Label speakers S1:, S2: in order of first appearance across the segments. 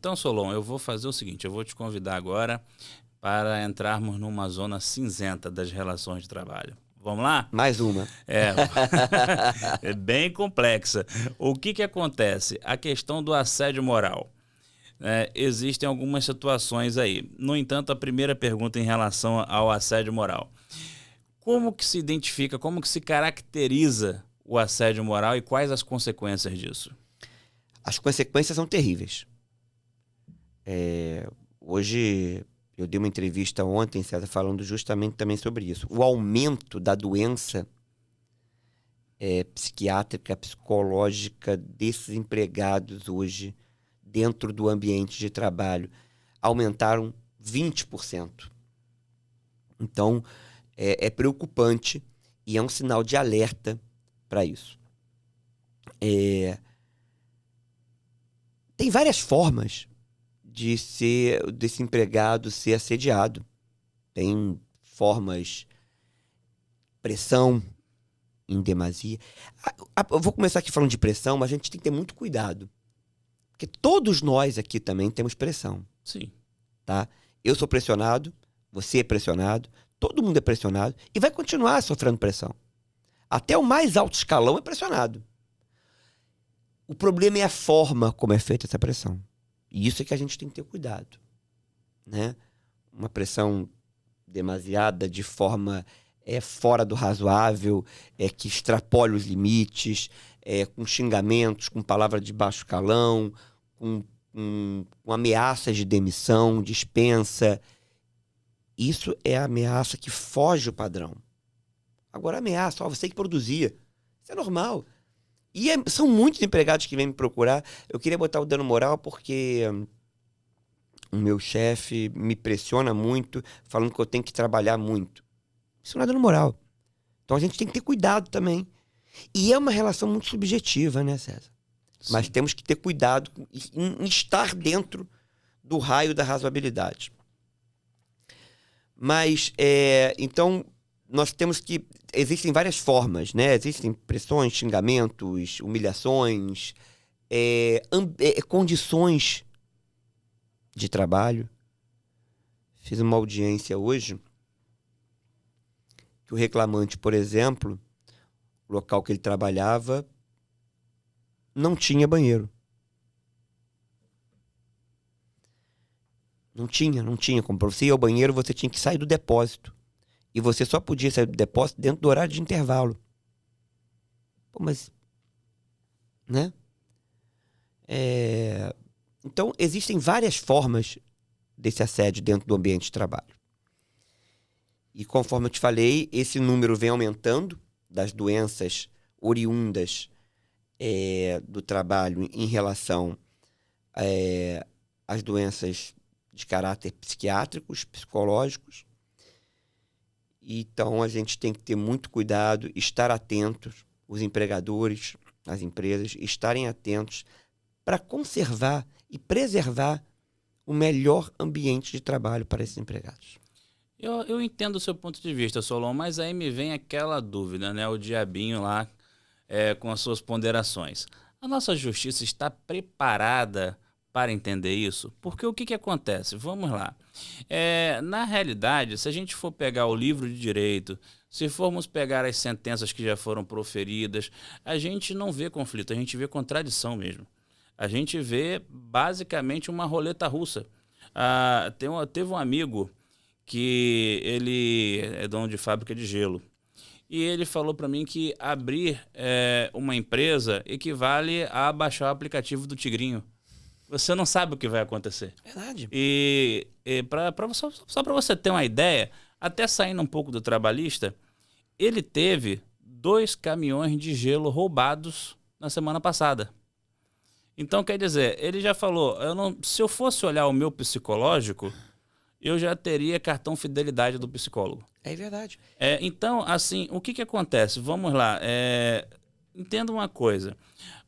S1: Então, Solon, eu vou fazer o seguinte, eu vou te convidar agora para entrarmos numa zona cinzenta das relações de trabalho. Vamos lá?
S2: Mais uma.
S1: É, é bem complexa. O que que acontece? A questão do assédio moral. Existem algumas situações aí. No entanto, a primeira pergunta em relação ao assédio moral. Como que se identifica, como que se caracteriza o assédio moral e quais as consequências disso?
S2: As consequências são terríveis. Hoje, eu dei uma entrevista ontem, César, falando justamente também sobre isso. O aumento da doença psiquiátrica, psicológica desses empregados hoje dentro do ambiente de trabalho aumentaram 20%. Então, é preocupante e é um sinal de alerta para isso. Tem várias formas desse empregado ser assediado. Tem formas, pressão em demasia. Eu vou começar aqui falando de pressão, mas a gente tem que ter muito cuidado. Porque todos nós aqui também temos pressão.
S1: Sim.
S2: Tá? Eu sou pressionado, você é pressionado, todo mundo é pressionado e vai continuar sofrendo pressão. Até o mais alto escalão é pressionado. O problema é a forma como é feita essa pressão. E isso é que a gente tem que ter cuidado. Né? Uma pressão demasiada, de forma fora do razoável, que extrapola os limites, com xingamentos, com palavra de baixo calão, com ameaças de demissão, dispensa. Isso é a ameaça que foge o padrão. Agora, ameaça, você que produzia. Isso é normal. E são muitos empregados que vêm me procurar. Eu queria botar o dano moral porque o meu chefe me pressiona muito, falando que eu tenho que trabalhar muito. Isso não é dano moral. Então a gente tem que ter cuidado também. E é uma relação muito subjetiva, né, César? Sim. Mas temos que ter cuidado em estar dentro do raio da razoabilidade. Mas, então, nós temos que... Existem várias formas, né? Existem pressões, xingamentos, humilhações, condições de trabalho. Fiz uma audiência hoje que o reclamante, por exemplo, o local que ele trabalhava não tinha banheiro. Não tinha como. Para você ir ao banheiro, você tinha que sair do depósito. E você só podia sair do depósito dentro do horário de intervalo. Pô, mas... Né? Então, existem várias formas desse assédio dentro do ambiente de trabalho. E conforme eu te falei, esse número vem aumentando das doenças oriundas do trabalho em relação às doenças de caráter psiquiátricos, psicológicos. Então, a gente tem que ter muito cuidado, estar atentos, os empregadores, as empresas, estarem atentos para conservar e preservar o melhor ambiente de trabalho para esses empregados.
S1: Eu entendo o seu ponto de vista, Solon, mas aí me vem aquela dúvida, né? O diabinho lá com as suas ponderações. A nossa justiça está preparada para entender isso? Porque o que acontece? Vamos lá. Na realidade, se a gente for pegar o livro de direito, se formos pegar as sentenças que já foram proferidas, a gente não vê conflito, a gente vê contradição mesmo. A gente vê basicamente uma roleta russa. Teve um amigo que ele é dono de fábrica de gelo. E ele falou para mim que abrir uma empresa equivale a baixar o aplicativo do Tigrinho. Você não sabe o que vai acontecer.
S2: Verdade.
S1: E só para você ter uma ideia, até saindo um pouco do trabalhista, ele teve 2 caminhões de gelo roubados na semana passada. Então, quer dizer, ele já falou, se eu fosse olhar o meu psicológico, eu já teria cartão fidelidade do psicólogo.
S2: É verdade.
S1: Então, assim, o que acontece? Vamos lá. Entenda uma coisa.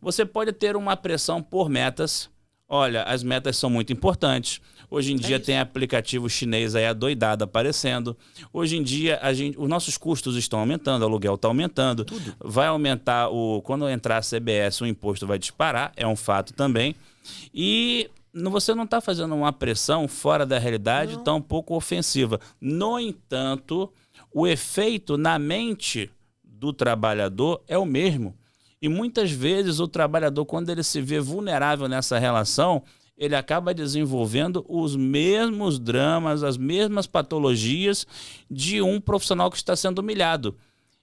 S1: Você pode ter uma pressão por metas. Olha, as metas são muito importantes. Hoje em dia tem aplicativo chinês aí adoidado aparecendo. Hoje em dia, os nossos custos estão aumentando, o aluguel está aumentando.
S2: Tudo.
S1: Vai aumentar, quando entrar a CBS, o imposto vai disparar, é um fato também. E você não está fazendo uma pressão fora da realidade
S2: Não.
S1: tão pouco ofensiva. No entanto, o efeito na mente do trabalhador é o mesmo. E muitas vezes o trabalhador, quando ele se vê vulnerável nessa relação, ele acaba desenvolvendo os mesmos dramas, as mesmas patologias de um profissional que está sendo humilhado.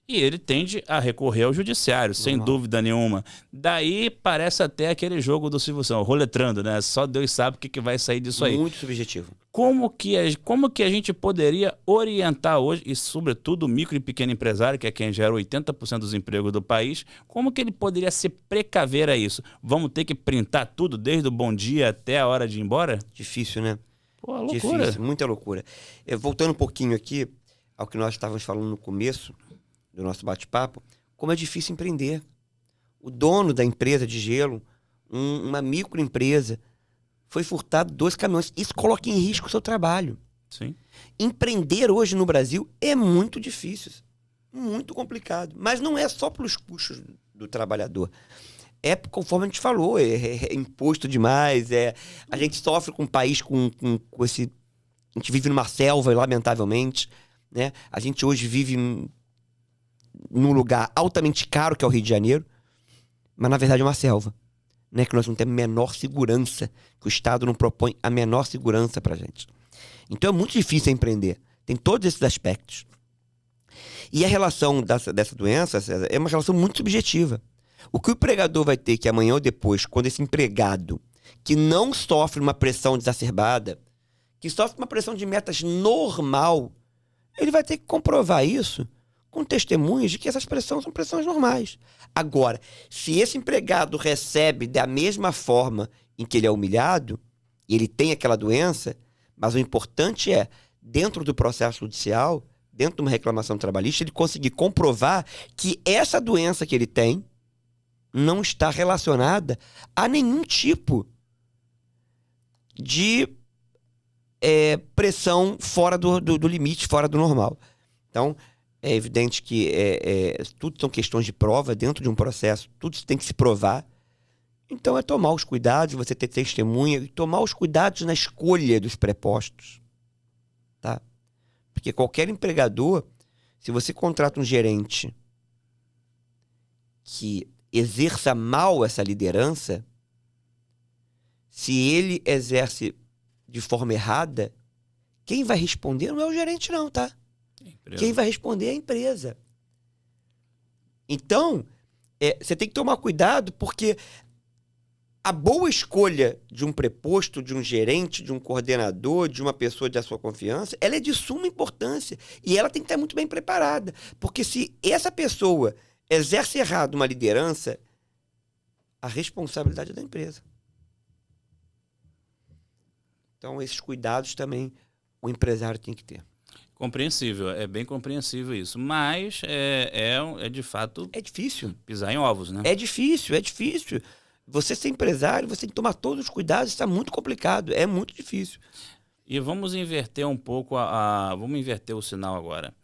S1: E ele tende a recorrer ao judiciário, sem dúvida nenhuma. Daí parece até aquele jogo do Silvio Santos, roletrando, né? Só Deus sabe o que vai sair disso aí.
S2: Muito subjetivo.
S1: Como que a gente poderia orientar hoje, e sobretudo o micro e pequeno empresário, que é quem gera 80% dos empregos do país, como que ele poderia se precaver a isso? Vamos ter que printar tudo, desde o bom dia até a hora de ir embora?
S2: Difícil, né?
S1: Pô, loucura.
S2: Difícil, muita loucura. Voltando um pouquinho aqui ao que nós estávamos falando no começo do nosso bate-papo, como é difícil empreender. O dono da empresa de gelo, uma microempresa, foi furtado 2 caminhões. Isso coloca em risco o seu trabalho.
S1: Sim.
S2: Empreender hoje no Brasil é muito difícil, muito complicado. Mas não é só pelos custos do trabalhador. É conforme a gente falou, é imposto demais, a gente sofre com um país com esse... A gente vive numa selva, lamentavelmente, né? A gente hoje vive num lugar altamente caro, que é o Rio de Janeiro, mas na verdade é uma selva, né? Que nós não temos a menor segurança, que o Estado não propõe a menor segurança pra gente. Então é muito difícil empreender. Tem todos esses aspectos. E a relação dessa doença é uma relação muito subjetiva. O que o empregador vai ter que amanhã ou depois, quando esse empregado que não sofre uma pressão exacerbada, que sofre uma pressão de metas normal, ele vai ter que comprovar isso com testemunhas de que essas pressões são pressões normais. Agora, se esse empregado recebe da mesma forma em que ele é humilhado, e ele tem aquela doença, mas o importante é, dentro do processo judicial, dentro de uma reclamação trabalhista, ele conseguir comprovar que essa doença que ele tem não está relacionada a nenhum tipo de pressão fora do limite, fora do normal. Então, é evidente que tudo são questões de prova dentro de um processo, tudo tem que se provar. Então é tomar os cuidados, você ter testemunha e tomar os cuidados na escolha dos prepostos. Tá? Porque qualquer empregador, se você contrata um gerente que exerça mal essa liderança, se ele exerce de forma errada, quem vai responder não é o gerente não, tá? Quem vai responder é a empresa. Então, você tem que tomar cuidado, porque a boa escolha de um preposto, de um gerente, de um coordenador, de uma pessoa da sua confiança, ela é de suma importância. E ela tem que estar muito bem preparada. Porque se essa pessoa exerce errado uma liderança, a responsabilidade é da empresa. Então, esses cuidados também o empresário tem que ter.
S1: Compreensível, é bem compreensível isso. Mas é de fato...
S2: É difícil.
S1: Pisar em ovos, né?
S2: É difícil. Você ser empresário, você tem que tomar todos os cuidados, isso é muito complicado, é muito difícil.
S1: E vamos inverter um pouco, vamos inverter o sinal agora.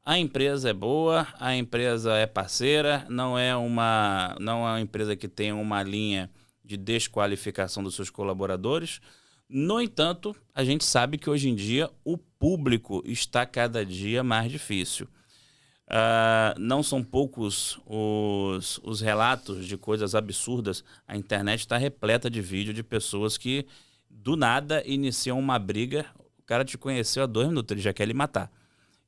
S1: A empresa é boa, a empresa é parceira, não é uma empresa que tem uma linha de desqualificação dos seus colaboradores. No entanto, a gente sabe que hoje em dia o público está cada dia mais difícil. Não são poucos os relatos de coisas absurdas. A internet está repleta de vídeo de pessoas que do nada iniciam uma briga. O cara te conheceu há 2 minutos, ele já quer lhe matar.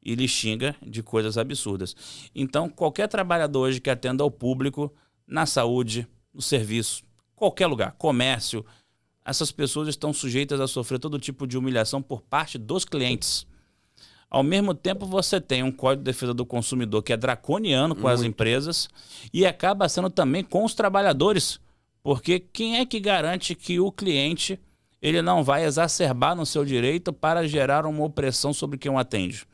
S1: E lhe xinga de coisas absurdas. Então, qualquer trabalhador hoje que atenda ao público, na saúde, no serviço, qualquer lugar, comércio, essas pessoas estão sujeitas a sofrer todo tipo de humilhação por parte dos clientes. Ao mesmo tempo, você tem um Código de Defesa do Consumidor que é draconiano com as empresas e acaba sendo também com os trabalhadores. Porque quem é que garante que o cliente ele não vai exacerbar no seu direito para gerar uma opressão sobre quem o atende?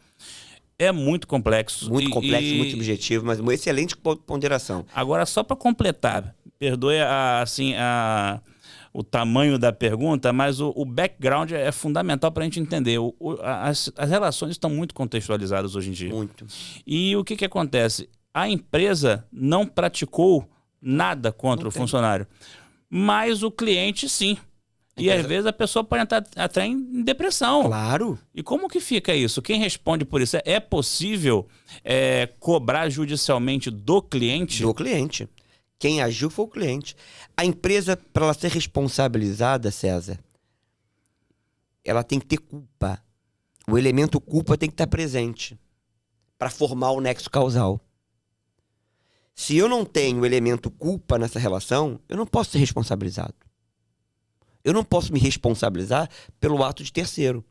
S1: É muito complexo.
S2: Muito complexo, muito subjetivo, mas uma excelente ponderação.
S1: Agora, só para completar, perdoe o tamanho da pergunta, mas o background é fundamental para a gente entender. As relações estão muito contextualizadas hoje em dia.
S2: Muito.
S1: E o que acontece? A empresa não praticou nada contra o funcionário, mas o cliente sim. E às vezes a pessoa pode entrar até em depressão.
S2: Claro.
S1: E como que fica isso? Quem responde por isso? É possível cobrar judicialmente do cliente?
S2: Do cliente. Quem agiu foi o cliente. A empresa, para ela ser responsabilizada, César, ela tem que ter culpa. O elemento culpa tem que estar presente para formar o nexo causal. Se eu não tenho o elemento culpa nessa relação, eu não posso ser responsabilizado. Eu não posso me responsabilizar pelo ato de terceiro.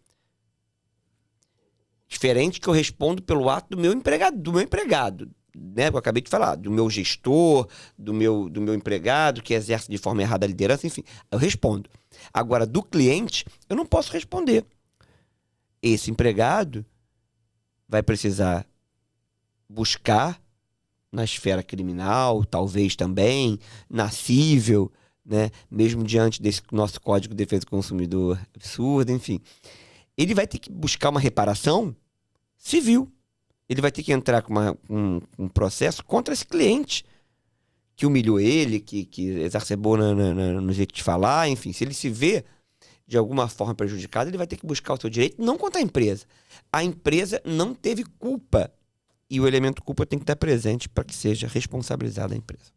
S2: Diferente que eu respondo pelo ato do meu empregado, né? Eu acabei de falar, do meu gestor, do meu empregado que exerce de forma errada a liderança, enfim, eu respondo. Agora, do cliente, eu não posso responder. Esse empregado vai precisar buscar na esfera criminal, talvez também, na cível, né? Mesmo diante desse nosso Código de Defesa do Consumidor absurdo, enfim. Ele vai ter que buscar uma reparação civil. Ele vai ter que entrar com um processo contra esse cliente que humilhou ele, que exacerbou no jeito de falar, enfim. Se ele se vê de alguma forma prejudicado, ele vai ter que buscar o seu direito, não contra a empresa. A empresa não teve culpa. E o elemento culpa tem que estar presente para que seja responsabilizada a empresa.